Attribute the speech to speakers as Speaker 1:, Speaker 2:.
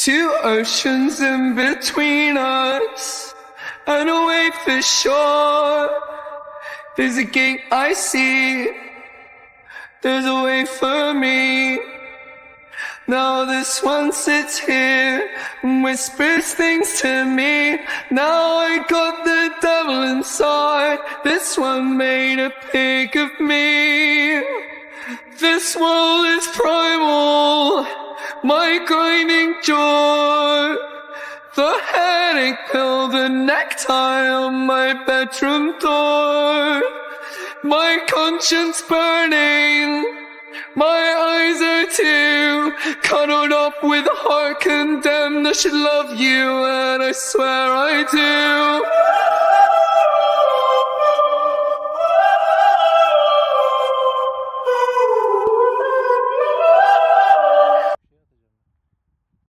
Speaker 1: Two oceans in between us, and away for shore. There's a gate I see, there's a way for me. Now this one sits here and whispers things to me. Now I got the devil inside, this one made a pig of me. This world is primal, my grinding jaw. The headache pill, the necktie on my bedroom door. My conscience burning, my eyes are too cuddled up with a heart condemned. I should love you, and I swear I do.